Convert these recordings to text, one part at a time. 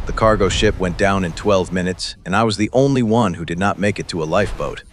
The cargo ship went down in 12 minutes, and I was the only one who did not make it to a lifeboat.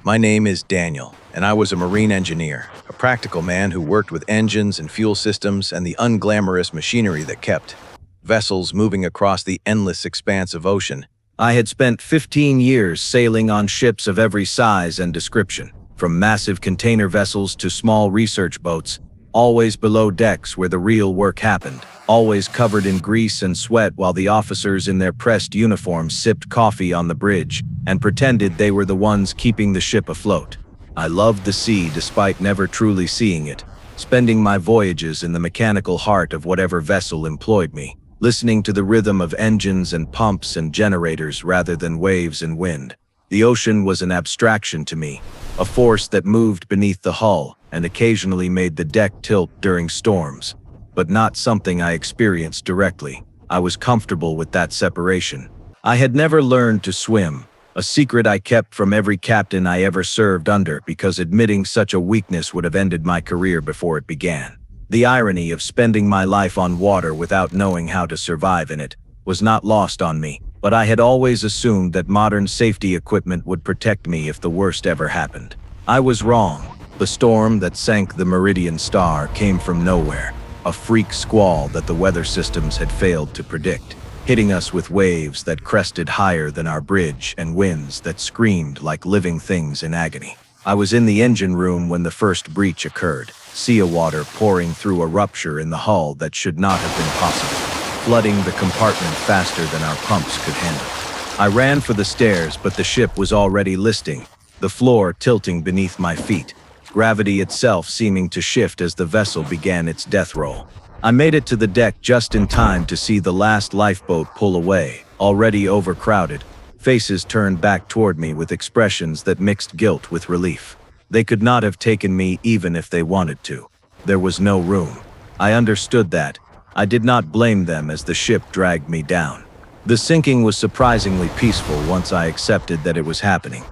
My name is Daniel, and I was a marine engineer, a practical man who worked with engines and fuel systems and the unglamorous machinery that kept vessels moving across the endless expanse of ocean. I had spent 15 years sailing on ships of every size and description, from massive container vessels to small research boats, always below decks where the real work happened, always covered in grease and sweat while the officers in their pressed uniforms sipped coffee on the bridge and pretended they were the ones keeping the ship afloat. I loved the sea despite never truly seeing it, spending my voyages in the mechanical heart of whatever vessel employed me, listening to the rhythm of engines and pumps and generators rather than waves and wind. The ocean was an abstraction to me, a force that moved beneath the hull and occasionally made the deck tilt during storms, but not something I experienced directly. I was comfortable with that separation. I had never learned to swim, a secret I kept from every captain I ever served under because admitting such a weakness would have ended my career before it began. The irony of spending my life on water without knowing how to survive in it was not lost on me, but I had always assumed that modern safety equipment would protect me if the worst ever happened. I was wrong. The storm that sank the Meridian Star came from nowhere, a freak squall that the weather systems had failed to predict, hitting us with waves that crested higher than our bridge and winds that screamed like living things in agony. I was in the engine room when the first breach occurred, sea water pouring through a rupture in the hull that should not have been possible, flooding the compartment faster than our pumps could handle. I ran for the stairs, but the ship was already listing, the floor tilting beneath my feet, gravity itself seeming to shift as the vessel began its death roll. I made it to the deck just in time to see the last lifeboat pull away, already overcrowded, faces turned back toward me with expressions that mixed guilt with relief. They could not have taken me even if they wanted to. There was no room. I understood that. I did not blame them as the ship dragged me down. The sinking was surprisingly peaceful once I accepted that it was happening.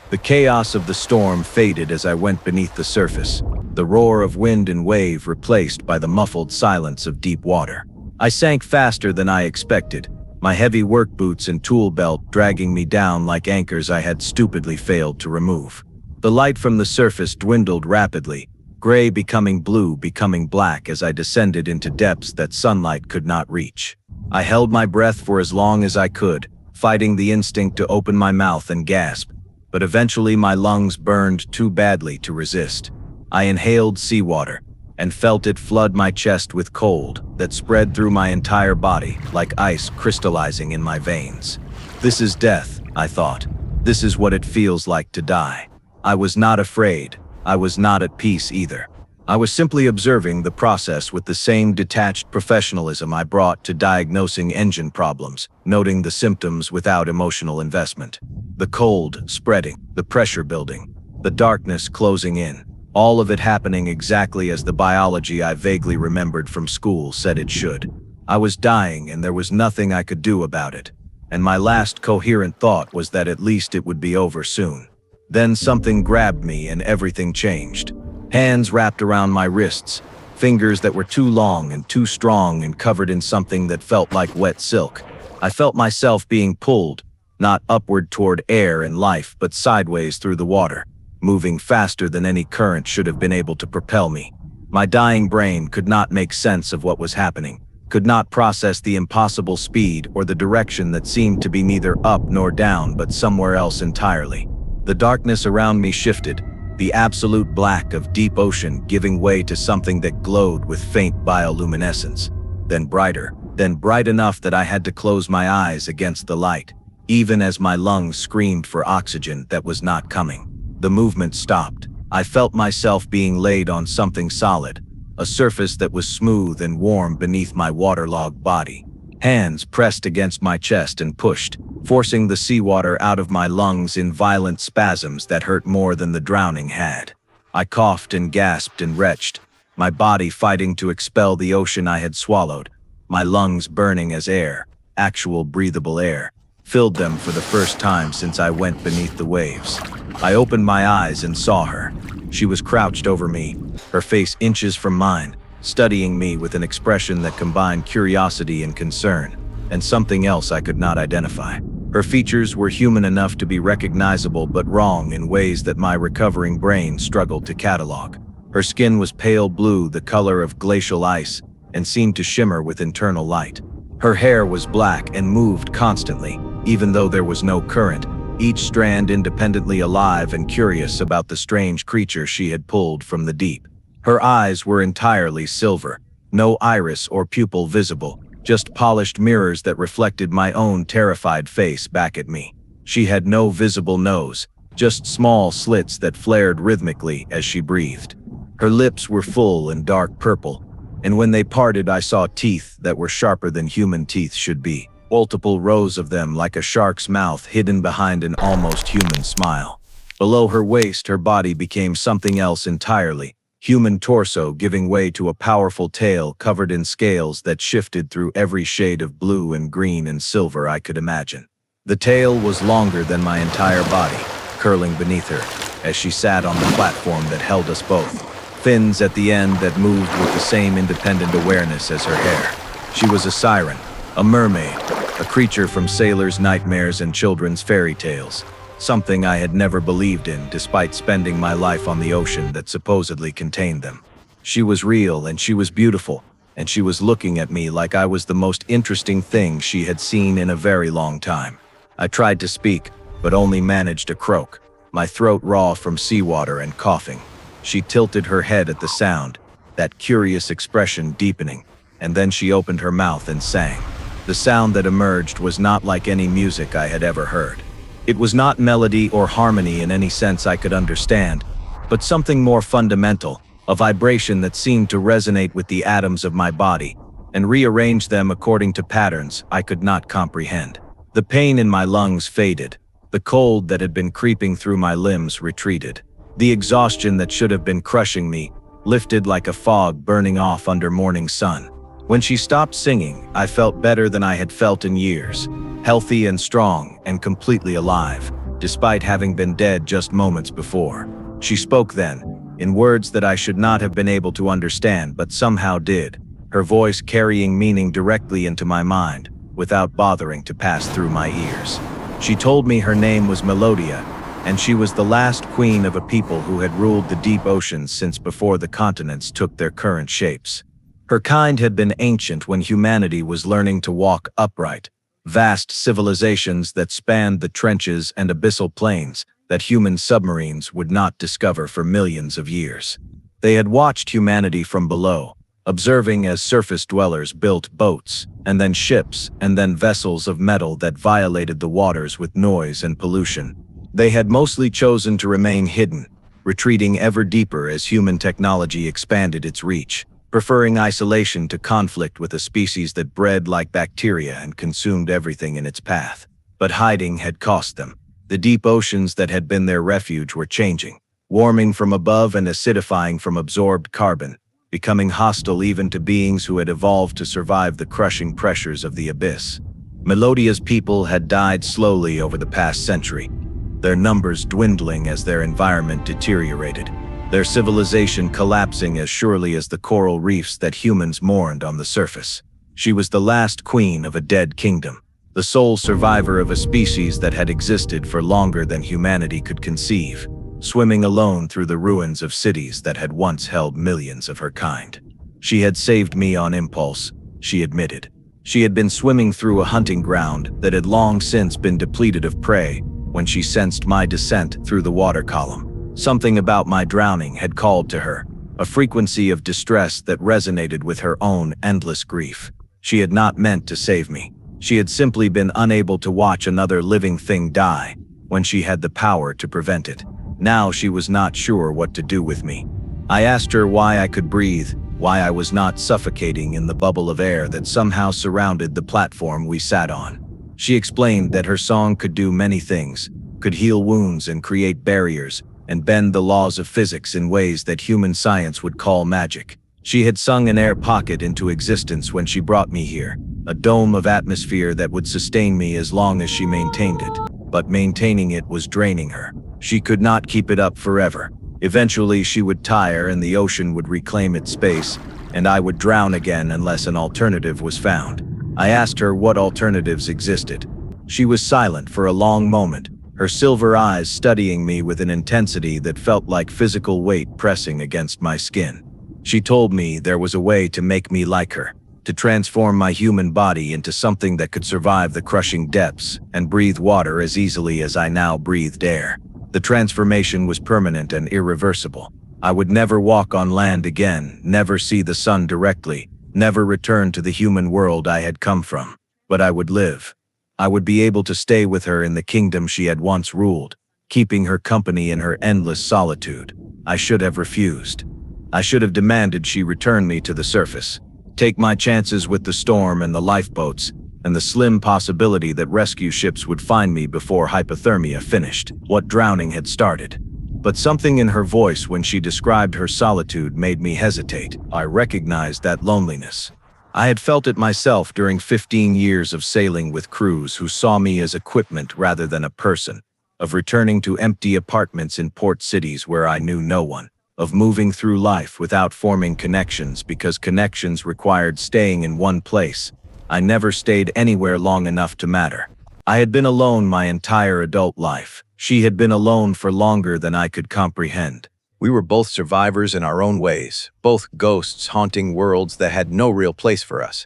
The chaos of the storm faded as I went beneath the surface, the roar of wind and wave replaced by the muffled silence of deep water. I sank faster than I expected, my heavy work boots and tool belt dragging me down like anchors I had stupidly failed to remove. The light from the surface dwindled rapidly, gray becoming blue, becoming black as I descended into depths that sunlight could not reach. I held my breath for as long as I could, fighting the instinct to open my mouth and gasp, but eventually my lungs burned too badly to resist. I inhaled seawater and felt it flood my chest with cold that spread through my entire body like ice crystallizing in my veins. This is death, I thought. This is what it feels like to die. I was not afraid. I was not at peace either. I was simply observing the process with the same detached professionalism I brought to diagnosing engine problems, noting the symptoms without emotional investment. The cold spreading, the pressure building, the darkness closing in, all of it happening exactly as the biology I vaguely remembered from school said it should. I was dying and there was nothing I could do about it. And my last coherent thought was that at least it would be over soon. Then something grabbed me and everything changed. Hands wrapped around my wrists, fingers that were too long and too strong and covered in something that felt like wet silk. I felt myself being pulled, not upward toward air and life, but sideways through the water, moving faster than any current should have been able to propel me. My dying brain could not make sense of what was happening, could not process the impossible speed or the direction that seemed to be neither up nor down but somewhere else entirely. The darkness around me shifted, the absolute black of deep ocean giving way to something that glowed with faint bioluminescence, then brighter, then bright enough that I had to close my eyes against the light, even as my lungs screamed for oxygen that was not coming. The movement stopped. I felt myself being laid on something solid, a surface that was smooth and warm beneath my waterlogged body. Hands pressed against my chest and pushed, forcing the seawater out of my lungs in violent spasms that hurt more than the drowning had. I coughed and gasped and retched, my body fighting to expel the ocean I had swallowed, my lungs burning as air, actual breathable air, filled them for the first time since I went beneath the waves. I opened my eyes and saw her. She was crouched over me, her face inches from mine, studying me with an expression that combined curiosity and concern. and something else I could not identify. Her features were human enough to be recognizable but wrong in ways that my recovering brain struggled to catalog. Her skin was pale blue, the color of glacial ice, and seemed to shimmer with internal light. Her hair was black and moved constantly, even though there was no current, each strand independently alive and curious about the strange creature she had pulled from the deep. Her eyes were entirely silver, no iris or pupil visible, just polished mirrors that reflected my own terrified face back at me. She had no visible nose, just small slits that flared rhythmically as she breathed. Her lips were full and dark purple, and when they parted I saw teeth that were sharper than human teeth should be, multiple rows of them like a shark's mouth hidden behind an almost human smile. Below her waist, her body became something else entirely, human torso giving way to a powerful tail covered in scales that shifted through every shade of blue and green and silver I could imagine. The tail was longer than my entire body, curling beneath her as she sat on the platform that held us both, fins at the end that moved with the same independent awareness as her hair. She was a siren, a mermaid, a creature from sailors' nightmares and children's fairy tales. Something I had never believed in despite spending my life on the ocean that supposedly contained them. She was real and she was beautiful, and she was looking at me like I was the most interesting thing she had seen in a very long time. I tried to speak, but only managed to croak, my throat raw from seawater and coughing. She tilted her head at the sound, that curious expression deepening, and then she opened her mouth and sang. The sound that emerged was not like any music I had ever heard. It was not melody or harmony in any sense I could understand, but something more fundamental, a vibration that seemed to resonate with the atoms of my body and rearrange them according to patterns I could not comprehend. The pain in my lungs faded, the cold that had been creeping through my limbs retreated. The exhaustion that should have been crushing me lifted like a fog burning off under morning sun. When she stopped singing, I felt better than I had felt in years, healthy and strong and completely alive, despite having been dead just moments before. She spoke then, in words that I should not have been able to understand but somehow did, her voice carrying meaning directly into my mind, without bothering to pass through my ears. She told me her name was Melodia, and she was the last queen of a people who had ruled the deep oceans since before the continents took their current shapes. Her kind had been ancient when humanity was learning to walk upright, vast civilizations that spanned the trenches and abyssal plains that human submarines would not discover for millions of years. They had watched humanity from below, observing as surface dwellers built boats, and then ships, and then vessels of metal that violated the waters with noise and pollution. They had mostly chosen to remain hidden, retreating ever deeper as human technology expanded its reach, preferring isolation to conflict with a species that bred like bacteria and consumed everything in its path. But hiding had cost them. The deep oceans that had been their refuge were changing, warming from above and acidifying from absorbed carbon, becoming hostile even to beings who had evolved to survive the crushing pressures of the abyss. Melodia's people had died slowly over the past century, their numbers dwindling as their environment deteriorated, their civilization collapsing as surely as the coral reefs that humans mourned on the surface. She was the last queen of a dead kingdom, the sole survivor of a species that had existed for longer than humanity could conceive, swimming alone through the ruins of cities that had once held millions of her kind. She had saved me on impulse, she admitted. She had been swimming through a hunting ground that had long since been depleted of prey when she sensed my descent through the water column. Something about my drowning had called to her, a frequency of distress that resonated with her own endless grief. She had not meant to save me. She had simply been unable to watch another living thing die when she had the power to prevent it. Now she was not sure what to do with me. I asked her why I could breathe, why I was not suffocating in the bubble of air that somehow surrounded the platform we sat on. She explained that her song could do many things, could heal wounds and create barriers, and bend the laws of physics in ways that human science would call magic. She had sung an air pocket into existence when she brought me here, a dome of atmosphere that would sustain me as long as she maintained it. But maintaining it was draining her. She could not keep it up forever. Eventually she would tire and the ocean would reclaim its space, and I would drown again unless an alternative was found. I asked her what alternatives existed. She was silent for a long moment, her silver eyes studying me with an intensity that felt like physical weight pressing against my skin. She told me there was a way to make me like her, to transform my human body into something that could survive the crushing depths and breathe water as easily as I now breathed air. The transformation was permanent and irreversible. I would never walk on land again, never see the sun directly, never return to the human world I had come from. But I would live. I would be able to stay with her in the kingdom she had once ruled, keeping her company in her endless solitude. I should have refused. I should have demanded she return me to the surface, take my chances with the storm and the lifeboats, and the slim possibility that rescue ships would find me before hypothermia finished what drowning had started. But something in her voice when she described her solitude made me hesitate. I recognized that loneliness. I had felt it myself during 15 years of sailing with crews who saw me as equipment rather than a person, of returning to empty apartments in port cities where I knew no one, of moving through life without forming connections because connections required staying in one place. I never stayed anywhere long enough to matter. I had been alone my entire adult life. She had been alone for longer than I could comprehend. We were both survivors in our own ways, both ghosts haunting worlds that had no real place for us.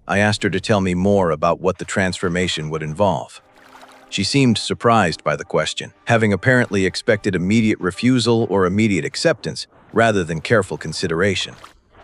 I asked her to tell me more about what the transformation would involve. She seemed surprised by the question, having apparently expected immediate refusal or immediate acceptance rather than careful consideration.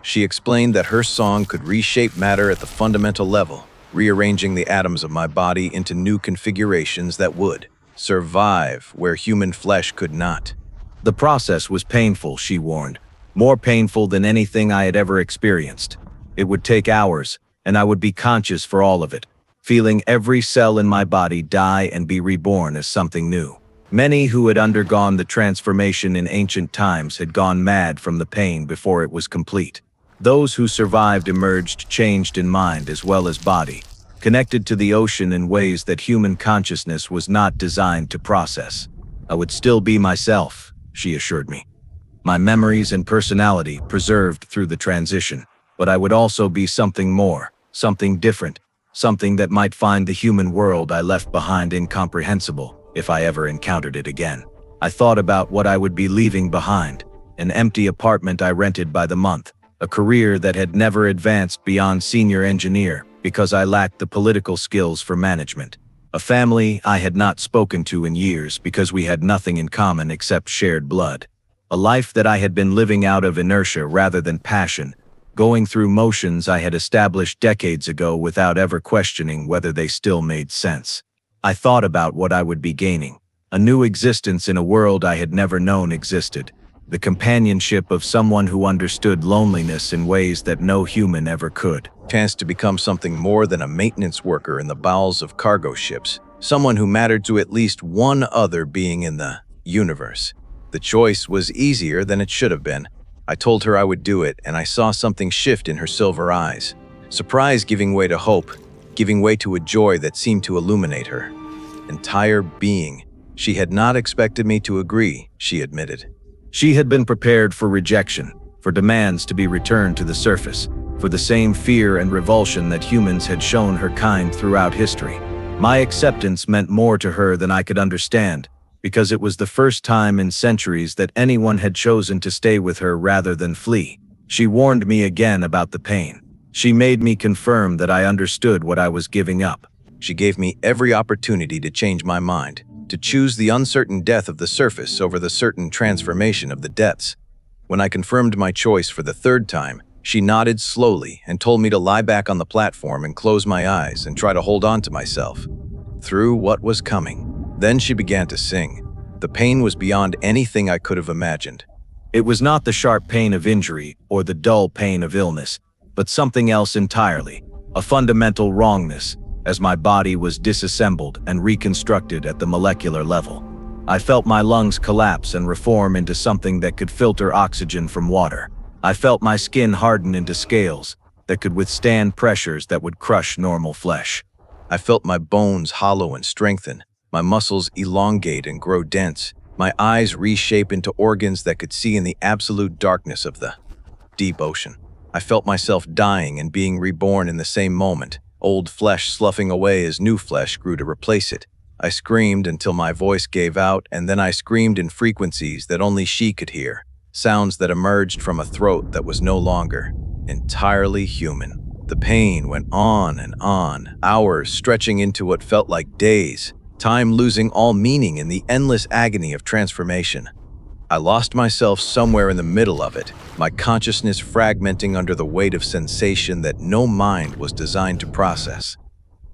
She explained that her song could reshape matter at the fundamental level, rearranging the atoms of my body into new configurations that would survive where human flesh could not. The process was painful, she warned, more painful than anything I had ever experienced. It would take hours, and I would be conscious for all of it, feeling every cell in my body die and be reborn as something new. Many who had undergone the transformation in ancient times had gone mad from the pain before it was complete. Those who survived emerged changed in mind as well as body, connected to the ocean in ways that human consciousness was not designed to process. I would still be myself, she assured me. My memories and personality preserved through the transition, but I would also be something more, something different, something that might find the human world I left behind incomprehensible if I ever encountered it again. I thought about what I would be leaving behind, an empty apartment I rented by the month, a career that had never advanced beyond senior engineer because I lacked the political skills for management, a family I had not spoken to in years because we had nothing in common except shared blood, a life that I had been living out of inertia rather than passion, going through motions I had established decades ago without ever questioning whether they still made sense. I thought about what I would be gaining, a new existence in a world I had never known existed, the companionship of someone who understood loneliness in ways that no human ever could. Chance to become something more than a maintenance worker in the bowels of cargo ships, someone who mattered to at least one other being in the universe. The choice was easier than it should have been. I told her I would do it, and I saw something shift in her silver eyes. Surprise giving way to hope, giving way to a joy that seemed to illuminate her entire being. She had not expected me to agree, she admitted. She had been prepared for rejection, for demands to be returned to the surface, for the same fear and revulsion that humans had shown her kind throughout history. My acceptance meant more to her than I could understand, because it was the first time in centuries that anyone had chosen to stay with her rather than flee. She warned me again about the pain. She made me confirm that I understood what I was giving up. She gave me every opportunity to change my mind, to choose the uncertain death of the surface over the certain transformation of the depths. When I confirmed my choice for the third time, she nodded slowly and told me to lie back on the platform and close my eyes and try to hold on to myself through what was coming. Then she began to sing. The pain was beyond anything I could have imagined. It was not the sharp pain of injury or the dull pain of illness, but something else entirely, a fundamental wrongness, as my body was disassembled and reconstructed at the molecular level. I felt my lungs collapse and reform into something that could filter oxygen from water. I felt my skin harden into scales that could withstand pressures that would crush normal flesh. I felt my bones hollow and strengthen, my muscles elongate and grow dense, my eyes reshape into organs that could see in the absolute darkness of the deep ocean. I felt myself dying and being reborn in the same moment, old flesh sloughing away as new flesh grew to replace it. I screamed until my voice gave out, and then I screamed in frequencies that only she could hear, sounds that emerged from a throat that was no longer entirely human. The pain went on and on, hours stretching into what felt like days, time losing all meaning in the endless agony of transformation. I lost myself somewhere in the middle of it, my consciousness fragmenting under the weight of sensation that no mind was designed to process.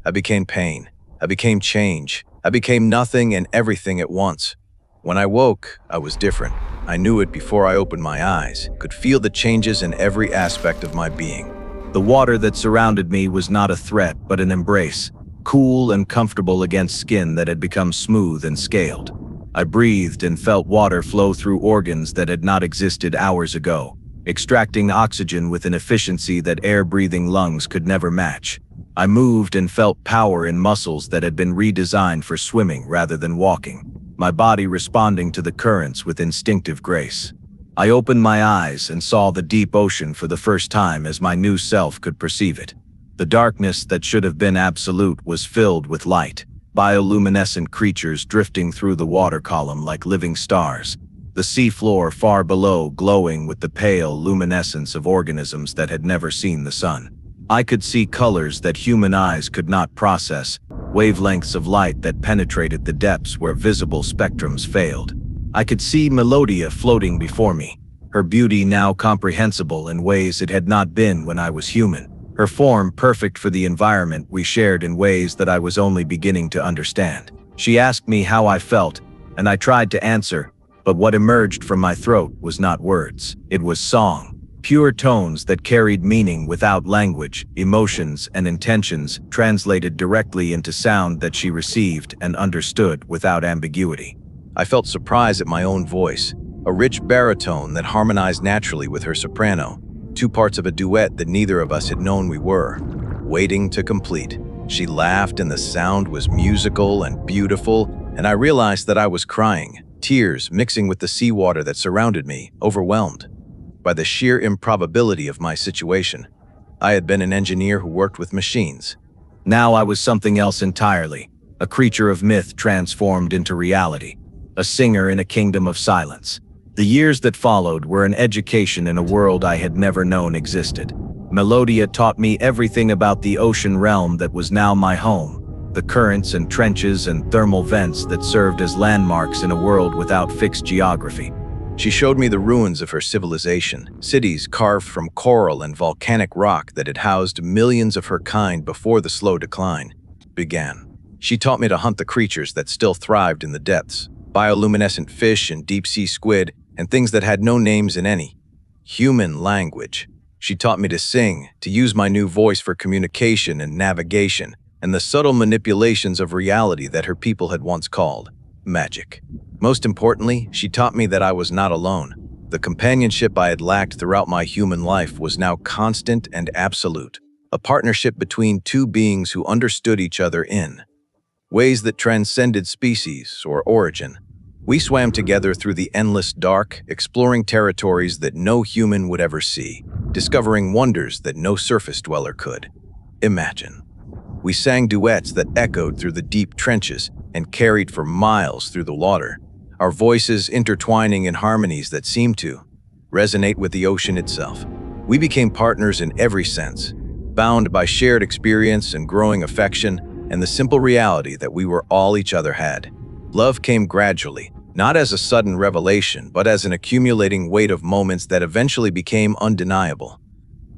I became pain. I became change. I became nothing and everything at once. When I woke, I was different. I knew it before I opened my eyes, could feel the changes in every aspect of my being. The water that surrounded me was not a threat, but an embrace, cool and comfortable against skin that had become smooth and scaled. I breathed and felt water flow through organs that had not existed hours ago, extracting oxygen with an efficiency that air-breathing lungs could never match. I moved and felt power in muscles that had been redesigned for swimming rather than walking, my body responding to the currents with instinctive grace. I opened my eyes and saw the deep ocean for the first time as my new self could perceive it. The darkness that should have been absolute was filled with light, bioluminescent creatures drifting through the water column like living stars, the seafloor far below glowing with the pale luminescence of organisms that had never seen the sun. I could see colors that human eyes could not process, wavelengths of light that penetrated the depths where visible spectrums failed. I could see Melodia floating before me, her beauty now comprehensible in ways it had not been when I was human, her form perfect for the environment we shared in ways that I was only beginning to understand. She asked me how I felt, and I tried to answer, but what emerged from my throat was not words. It was song, pure tones that carried meaning without language, emotions and intentions translated directly into sound that she received and understood without ambiguity. I felt surprise at my own voice, a rich baritone that harmonized naturally with her soprano, two parts of a duet that neither of us had known we were, waiting to complete. She laughed and the sound was musical and beautiful, and I realized that I was crying, tears mixing with the seawater that surrounded me, overwhelmed by the sheer improbability of my situation. I had been an engineer who worked with machines. Now I was something else entirely, a creature of myth transformed into reality, a singer in a kingdom of silence. The years that followed were an education in a world I had never known existed. Melodia taught me everything about the ocean realm that was now my home, the currents and trenches and thermal vents that served as landmarks in a world without fixed geography. She showed me the ruins of her civilization, cities carved from coral and volcanic rock that had housed millions of her kind before the slow decline began. She taught me to hunt the creatures that still thrived in the depths, bioluminescent fish and deep-sea squid, and things that had no names in any human language. She taught me to sing, to use my new voice for communication and navigation, and the subtle manipulations of reality that her people had once called magic. Most importantly, she taught me that I was not alone. The companionship I had lacked throughout my human life was now constant and absolute, a partnership between two beings who understood each other in ways that transcended species or origin. We swam together through the endless dark, exploring territories that no human would ever see, discovering wonders that no surface dweller could imagine. We sang duets that echoed through the deep trenches and carried for miles through the water, our voices intertwining in harmonies that seemed to resonate with the ocean itself. We became partners in every sense, bound by shared experience and growing affection, and the simple reality that we were all each other had. Love came gradually, not as a sudden revelation, but as an accumulating weight of moments that eventually became undeniable.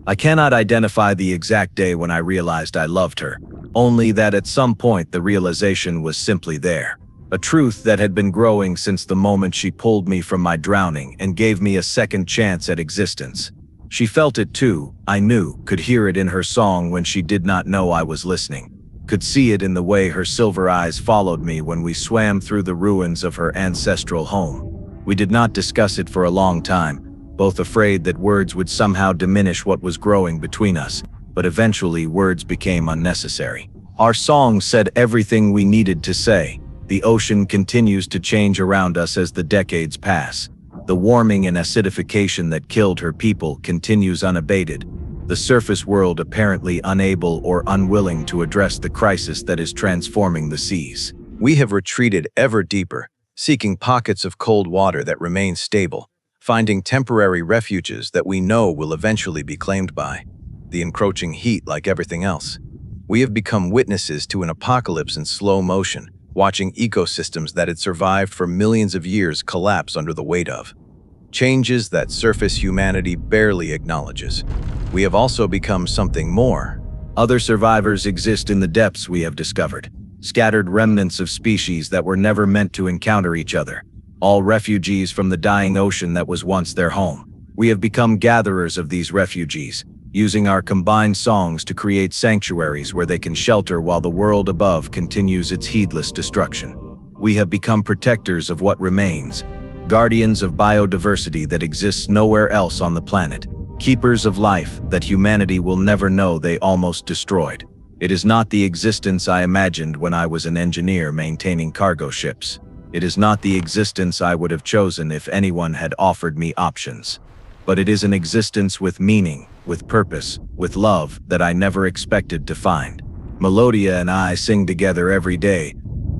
I cannot identify the exact day when I realized I loved her, only that at some point the realization was simply there. A truth that had been growing since the moment she pulled me from my drowning and gave me a second chance at existence. She felt it too, I knew, could hear it in her song when she did not know I was listening. Could see it in the way her silver eyes followed me when we swam through the ruins of her ancestral home. We did not discuss it for a long time, both afraid that words would somehow diminish what was growing between us, but eventually words became unnecessary. Our song said everything we needed to say. The ocean continues to change around us as the decades pass. The warming and acidification that killed her people continues unabated. the surface world apparently unable or unwilling to address the crisis that is transforming the seas. We have retreated ever deeper, seeking pockets of cold water that remain stable, finding temporary refuges that we know will eventually be claimed by the encroaching heat like everything else. We have become witnesses to an apocalypse in slow motion, watching ecosystems that had survived for millions of years collapse under the weight of changes that surface humanity barely acknowledges. We have also become something more. Other survivors exist in the depths, we have discovered. Scattered remnants of species that were never meant to encounter each other. All refugees from the dying ocean that was once their home. We have become gatherers of these refugees, using our combined songs to create sanctuaries where they can shelter while the world above continues its heedless destruction. We have become protectors of what remains, guardians of biodiversity that exists nowhere else on the planet, keepers of life that humanity will never know they almost destroyed. It is not the existence I imagined when I was an engineer maintaining cargo ships. It is not the existence I would have chosen if anyone had offered me options. But it is an existence with meaning, with purpose, with love that I never expected to find. Melodia and I sing together every day,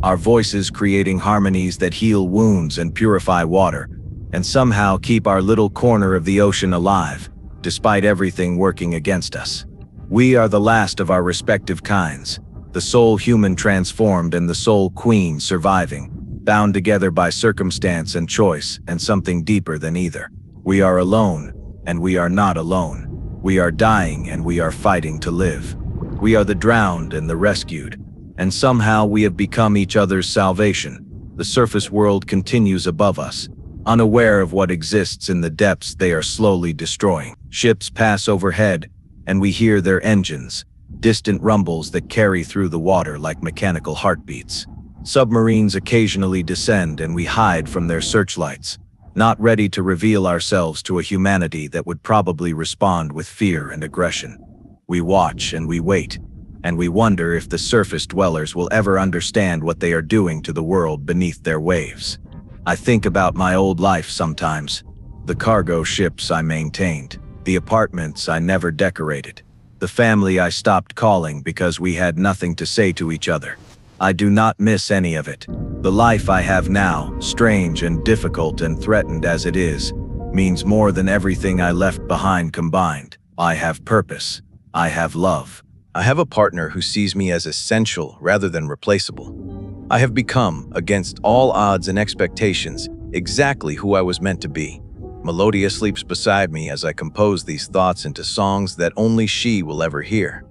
our voices creating harmonies that heal wounds and purify water, and somehow keep our little corner of the ocean alive, despite everything working against us. We are the last of our respective kinds, the sole human transformed and the sole queen surviving, bound together by circumstance and choice and something deeper than either. We are alone, and we are not alone. We are dying and we are fighting to live. We are the drowned and the rescued, and somehow we have become each other's salvation. The surface world continues above us, unaware of what exists in the depths they are slowly destroying. Ships pass overhead, and we hear their engines, distant rumbles that carry through the water like mechanical heartbeats. Submarines occasionally descend and we hide from their searchlights, not ready to reveal ourselves to a humanity that would probably respond with fear and aggression. We watch and we wait, and we wonder if the surface dwellers will ever understand what they are doing to the world beneath their waves. I think about my old life sometimes, the cargo ships I maintained, the apartments I never decorated, the family I stopped calling because we had nothing to say to each other. I do not miss any of it. The life I have now, strange and difficult and threatened as it is, means more than everything I left behind combined. I have purpose. I have love. I have a partner who sees me as essential rather than replaceable. I have become, against all odds and expectations, exactly who I was meant to be. Melodia sleeps beside me as I compose these thoughts into songs that only she will ever hear.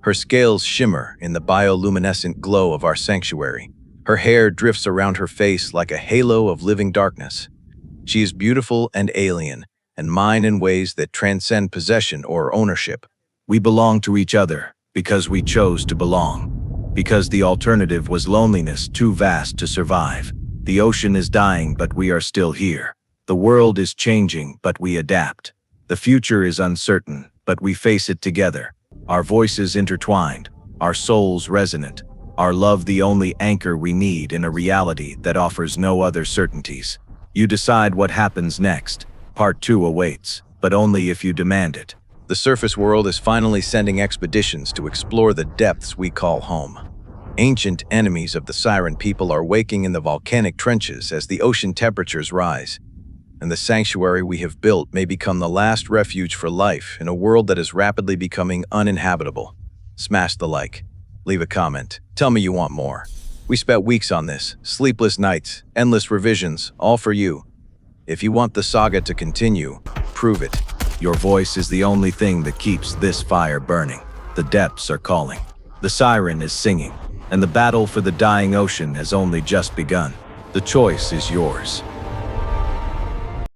Her scales shimmer in the bioluminescent glow of our sanctuary. Her hair drifts around her face like a halo of living darkness. She is beautiful and alien, and mine in ways that transcend possession or ownership. We belong to each other because we chose to belong. Because the alternative was loneliness too vast to survive. The ocean is dying, but we are still here. The world is changing, but we adapt. The future is uncertain, but we face it together. Our voices intertwined, our souls resonant, our love the only anchor we need in a reality that offers no other certainties. You decide what happens next. Part 2 awaits, but only if you demand it. The surface world is finally sending expeditions to explore the depths we call home. Ancient enemies of the Siren people are waking in the volcanic trenches as the ocean temperatures rise, and the sanctuary we have built may become the last refuge for life in a world that is rapidly becoming uninhabitable. Smash the like. Leave a comment. Tell me you want more. We spent weeks on this, sleepless nights, endless revisions, all for you. If you want the saga to continue, prove it. Your voice is the only thing that keeps this fire burning. The depths are calling. The siren is singing, and the battle for the dying ocean has only just begun. The choice is yours.